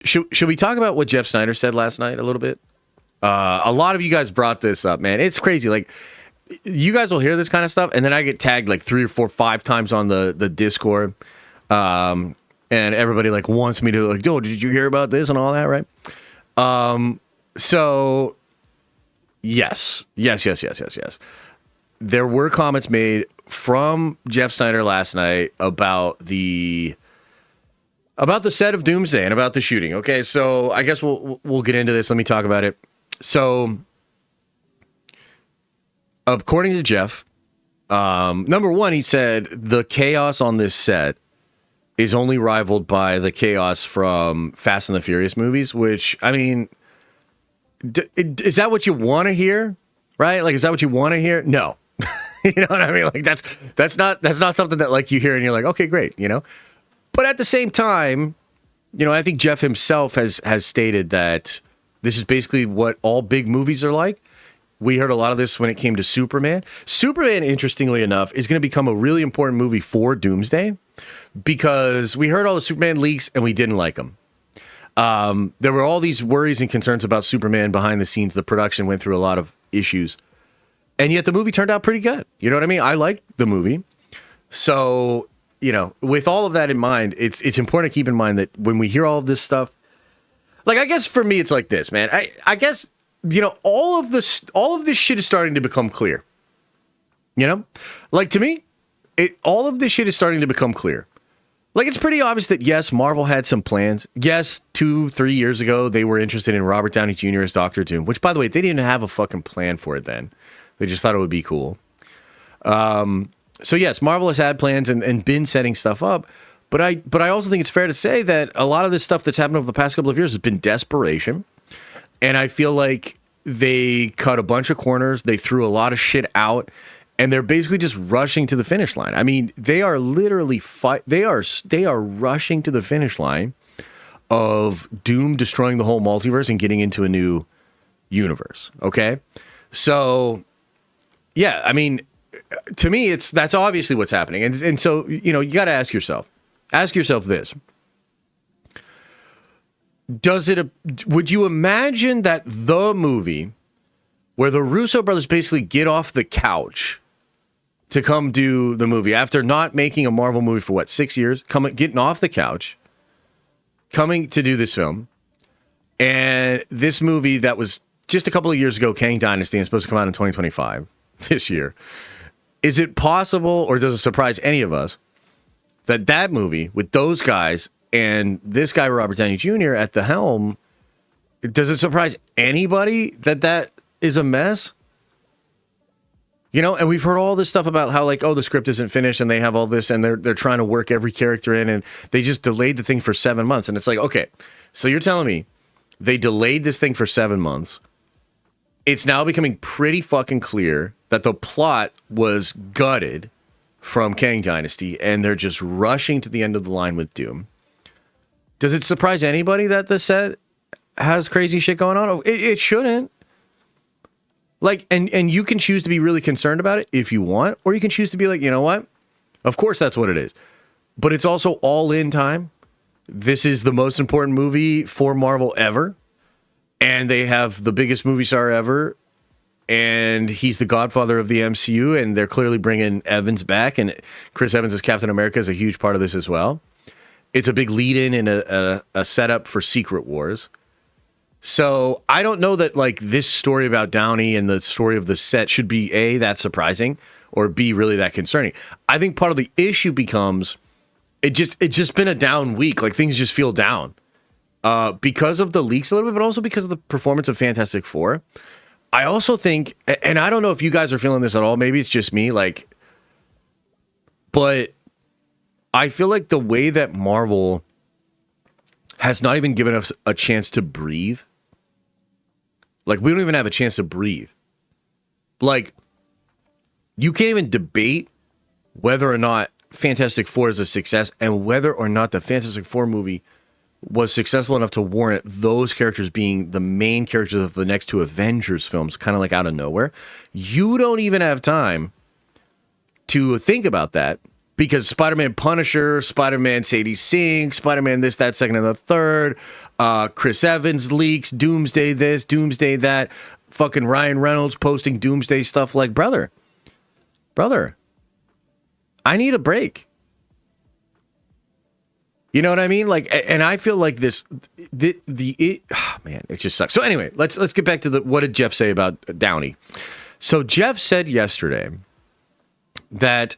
Should we talk about what Jeff Snyder said last night a little bit? A lot of you guys brought this up, man. It's crazy. Like, you guys will hear this kind of stuff, and then I get tagged like 3 or 4, 5 times on the Discord, and everybody like wants me to like, oh, did you hear about this and all that, right? So yes. There were comments made from Jeff Snyder last night about the set of Doomsday and about the shooting. Okay, so I guess we'll get into this. Let me talk about it. So, according to Jeff, number one, he said the chaos on this set is only rivaled by the chaos from Fast and the Furious movies, which, I mean, is that what you want to hear? Right? Like, is that what you want to hear? No. You know what I mean? Like, that's not something that like you hear and you're like, okay, great, you know? But at the same time, you know, I think Jeff himself has stated that this is basically what all big movies are like. We heard a lot of this when it came to Superman. Superman, interestingly enough, is going to become a really important movie for Doomsday because we heard all the Superman leaks and we didn't like them. There were all these worries and concerns about Superman behind the scenes. The production went through a lot of issues. And yet the movie turned out pretty good. You know what I mean? I liked the movie. So, you know, with all of that in mind, it's important to keep in mind that when we hear all of this stuff, like, I guess for me, it's like this, man. I guess, you know, all of this shit is starting to become clear. You know? Like, to me, all of this shit is starting to become clear. Like, it's pretty obvious that, yes, Marvel had some plans. Yes, 2-3 years ago, they were interested in Robert Downey Jr. as Doctor Doom, which, by the way, they didn't have a fucking plan for it then. They just thought it would be cool. So, yes, Marvel has had plans and been setting stuff up. But I also think it's fair to say that a lot of this stuff that's happened over the past couple of years has been desperation. And I feel like they cut a bunch of corners. They threw a lot of shit out. And they're basically just rushing to the finish line. I mean, they are literally they are rushing to the finish line of Doom destroying the whole multiverse and getting into a new universe. Okay? So, yeah, I mean, to me, that's obviously what's happening. And so, you know, you got to ask yourself this. Would you imagine that the movie where the Russo brothers basically get off the couch to come do the movie after not making a Marvel movie for 6 years, getting off the couch, coming to do this film, and this movie that was just a couple of years ago, Kang Dynasty, and supposed to come out in 2025, this year, is it possible, or does it surprise any of us, that movie with those guys and this guy, Robert Downey Jr. at the helm, does it surprise anybody that is a mess? You know, and we've heard all this stuff about how, like, oh, the script isn't finished and they have all this and they're trying to work every character in and they just delayed the thing for 7 months. And it's like, okay, so you're telling me they delayed this thing for 7 months. It's now becoming pretty fucking clear that the plot was gutted from Kang Dynasty and they're just rushing to the end of the line with Doom. Does it surprise anybody that the set has crazy shit going on? Oh, it shouldn't. Like, and you can choose to be really concerned about it if you want, or you can choose to be like, you know what? Of course that's what it is. But it's also all in time. This is the most important movie for Marvel ever. And they have the biggest movie star ever. And he's the godfather of the MCU. And they're clearly bringing Evans back. And Chris Evans as Captain America is a huge part of this as well. It's a big lead-in and a setup for Secret Wars. So I don't know that like this story about Downey and the story of the set should be A, that surprising, or B, really that concerning. I think part of the issue becomes it's just been a down week. Like things just feel down because of the leaks a little bit, but also because of the performance of Fantastic Four. I also think, and I don't know if you guys are feeling this at all. Maybe it's just me, like, but I feel like the way that Marvel has not even given us a chance to breathe. Like, we don't even have a chance to breathe. Like, you can't even debate whether or not Fantastic Four is a success and whether or not the Fantastic Four movie was successful enough to warrant those characters being the main characters of the next 2 Avengers films, kind of like out of nowhere. You don't even have time to think about that because Spider-Man Punisher, Spider-Man Sadie Sink, Spider-Man this, that, second, and the third, Chris Evans leaks, Doomsday this, Doomsday that, fucking Ryan Reynolds posting Doomsday stuff. Like, brother, I need a break. You know what I mean? Like, and I feel like this, man, it just sucks. So anyway, let's get back to what did Jeff say about Downey? So Jeff said yesterday that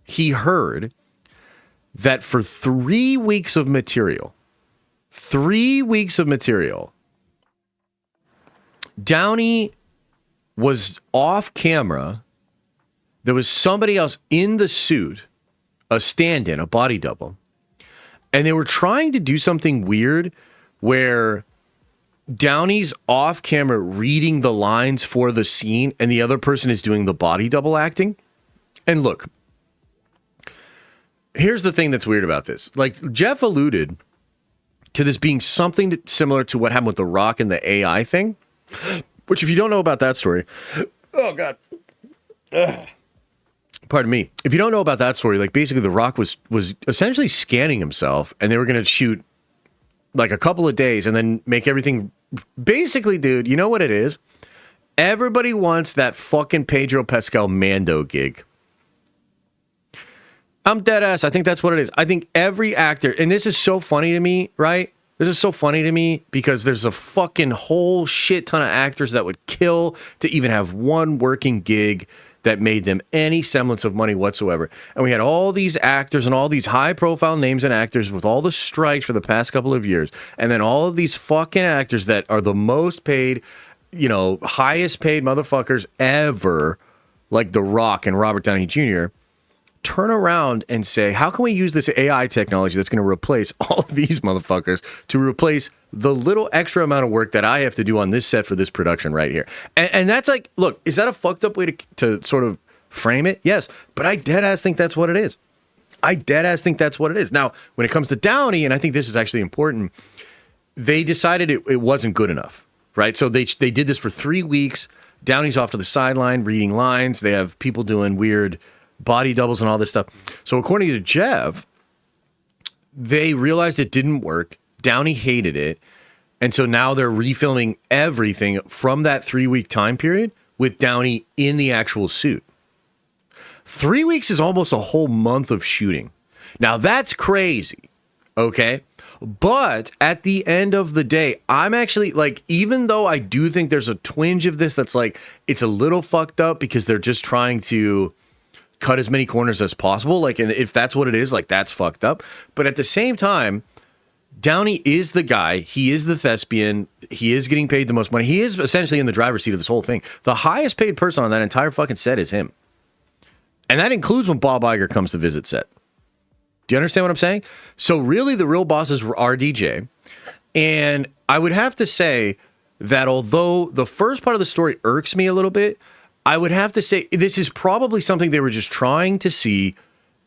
he heard that for 3 weeks of material, Downey was off camera. There was somebody else in the suit, a stand-in, a body double. And they were trying to do something weird where Downey's off camera reading the lines for the scene and the other person is doing the body double acting. And look, here's the thing that's weird about this. Like, Jeff alluded to this being something similar to what happened with The Rock and the AI thing, which if you don't know about that story, oh God. Ugh. Pardon me. If you don't know about that story, like basically The Rock was essentially scanning himself and they were going to shoot like a couple of days and then make everything. Basically, dude, you know what it is? Everybody wants that fucking Pedro Pascal Mando gig. I'm dead ass. I think that's what it is. I think every actor, and this is so funny to me, right? This is so funny to me because there's a fucking whole shit ton of actors that would kill to even have one working gig that made them any semblance of money whatsoever. And we had all these actors and all these high-profile names and actors with all the strikes for the past couple of years. And then all of these fucking actors that are the most paid, you know, highest paid motherfuckers ever, like The Rock and Robert Downey Jr., turn around and say, how can we use this AI technology that's going to replace all of these motherfuckers to replace the little extra amount of work that I have to do on this set for this production right here? And that's like, look, is that a fucked up way to sort of frame it? Yes, but I dead ass think that's what it is. Now, when it comes to Downey, and I think this is actually important, they decided it wasn't good enough, right? So they did this for 3 weeks. Downey's off to the sideline reading lines. They have people doing weird body doubles and all this stuff. So according to Jeff, they realized it didn't work. Downey hated it. And so now they're refilming everything from that 3 week time period with Downey in the actual suit. 3 weeks is almost a whole month of shooting. Now that's crazy. Okay. But at the end of the day, I'm actually like, even though I do think there's a twinge of this that's like, it's a little fucked up because they're just trying to cut as many corners as possible. Like, and if that's what it is, like, that's fucked up. But at the same time, Downey is the guy. He is the thespian. He is getting paid the most money. He is essentially in the driver's seat of this whole thing. The highest paid person on that entire fucking set is him. And that includes when Bob Iger comes to visit set. Do you understand what I'm saying? So really the real boss is RDJ. And I would have to say that although the first part of the story irks me a little bit, I would have to say this is probably something they were just trying to see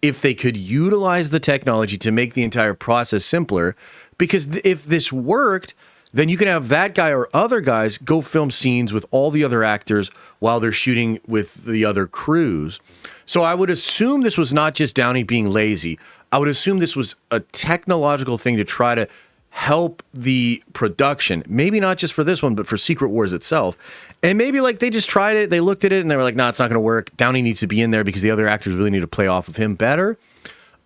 if they could utilize the technology to make the entire process simpler. Because if this worked, then you can have that guy or other guys go film scenes with all the other actors while they're shooting with the other crews. So I would assume this was not just Downey being lazy. I would assume this was a technological thing to try to help the production, maybe not just for this one, but for Secret Wars itself. And maybe like they just tried it, they looked at it and they were like, nah, it's not going to work. Downey needs to be in there because the other actors really need to play off of him better.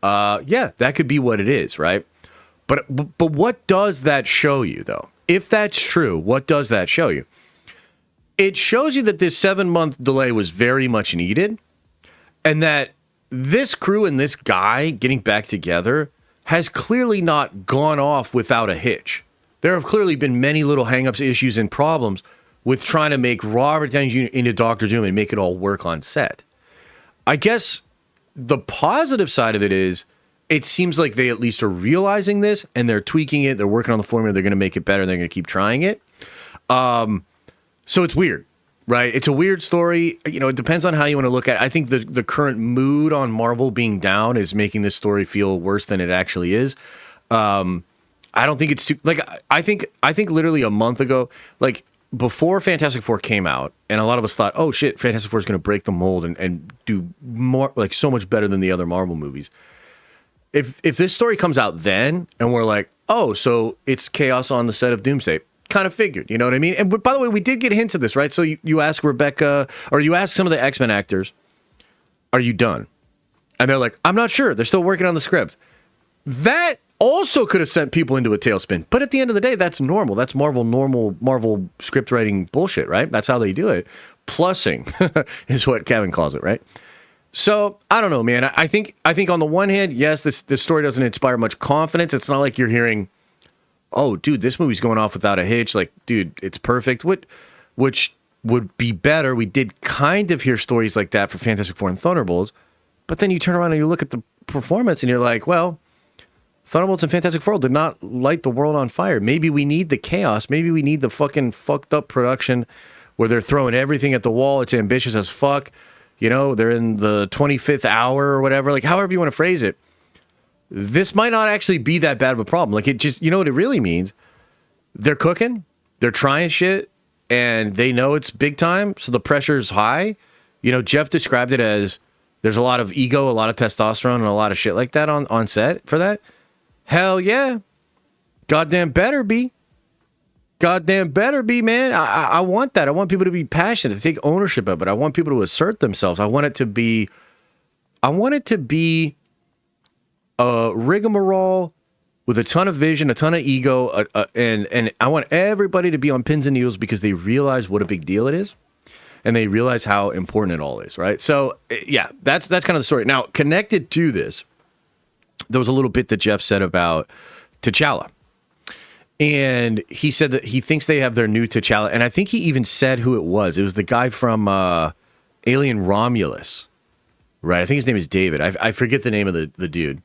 Yeah, that could be what it is, right? But what does that show you though? If that's true, what does that show you? It shows you that this 7-month delay was very much needed and that this crew and this guy getting back together has clearly not gone off without a hitch. There have clearly been many little hangups, issues, and problems with trying to make Robert Downey Jr. into Doctor Doom and make it all work on set. I guess the positive side of it is it seems like they at least are realizing this and they're tweaking it. They're working on the formula. They're going to make it better. And they're going to keep trying it. So it's weird, right? It's a weird story. You know, it depends on how you want to look at it. I think the current mood on Marvel being down is making this story feel worse than it actually is. I don't think it's too, like, I think literally a month ago, like before Fantastic Four came out and a lot of us thought, oh shit, Fantastic Four is going to break the mold and do more, like so much better than the other Marvel movies. If this story comes out then and we're like, oh, so it's chaos on the set of Doomsday. Kind of figured, you know what I mean? And by the way, we did get hints of this, right? So you ask Rebecca, or you ask some of the X-Men actors, are you done? And they're like, I'm not sure. They're still working on the script. That also could have sent people into a tailspin. But at the end of the day, that's normal. That's Marvel script writing bullshit, right? That's how they do it. Plussing is what Kevin calls it, right? So I don't know, man. I think on the one hand, yes, this story doesn't inspire much confidence. It's not like you're hearing, oh, dude, this movie's going off without a hitch. Like, dude, it's perfect. Which would be better. We did kind of hear stories like that for Fantastic Four and Thunderbolts, but then you turn around and you look at the performance and you're like, well, Thunderbolts and Fantastic Four did not light the world on fire. Maybe we need the chaos. Maybe we need the fucking fucked up production where they're throwing everything at the wall. It's ambitious as fuck. You know, they're in the 25th hour or whatever. Like, however you want to phrase it. This might not actually be that bad of a problem. Like, it just, you know what it really means? They're cooking, they're trying shit, and they know it's big time, so the pressure's high. You know, Jeff described it as there's a lot of ego, a lot of testosterone, and a lot of shit like that on set for that. Hell yeah. Goddamn better be. Goddamn better be, man. I want that. I want people to be passionate, to take ownership of it. I want people to assert themselves. I want it to be a rigmarole with a ton of vision, a ton of ego, and I want everybody to be on pins and needles because they realize what a big deal it is, and they realize how important it all is, right? So, yeah, that's kind of the story. Now, connected to this, there was a little bit that Jeff said about T'Challa, and he said that he thinks they have their new T'Challa, and I think he even said who it was. It was the guy from Alien Romulus. Right, I think his name is David. I forget the name of the dude.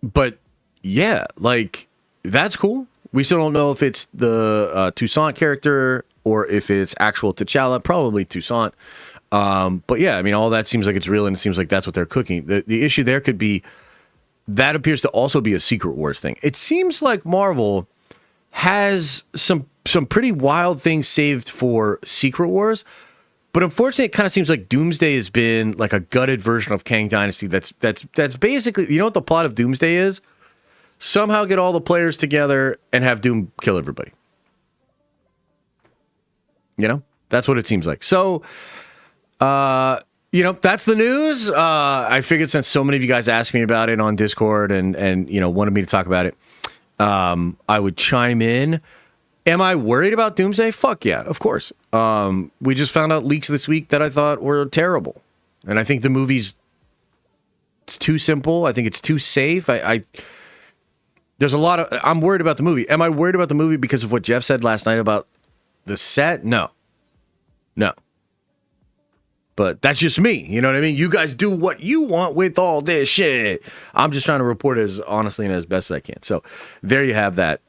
But yeah, like, that's cool. We still don't know if it's the Toussaint character or if it's actual T'Challa. Probably Toussaint. But yeah, I mean, all that seems like it's real, and it seems like that's what they're cooking. The issue there could be that appears to also be a Secret Wars thing. It seems like Marvel has some pretty wild things saved for Secret Wars. But unfortunately, it kind of seems like Doomsday has been like a gutted version of Kang Dynasty. That's basically, you know what the plot of Doomsday is? Somehow get all the players together and have Doom kill everybody. You know, that's what it seems like. So, you know, that's the news. I figured since so many of you guys asked me about it on Discord and you know, wanted me to talk about it, I would chime in. Am I worried about Doomsday? Fuck yeah, of course. We just found out leaks this week that I thought were terrible. And I think the movie's it's too simple. I think it's too safe. There's a lot of... I'm worried about the movie. Am I worried about the movie because of what Jeff said last night about the set? No. But that's just me. You know what I mean? You guys do what you want with all this shit. I'm just trying to report as honestly and as best as I can. So there you have that.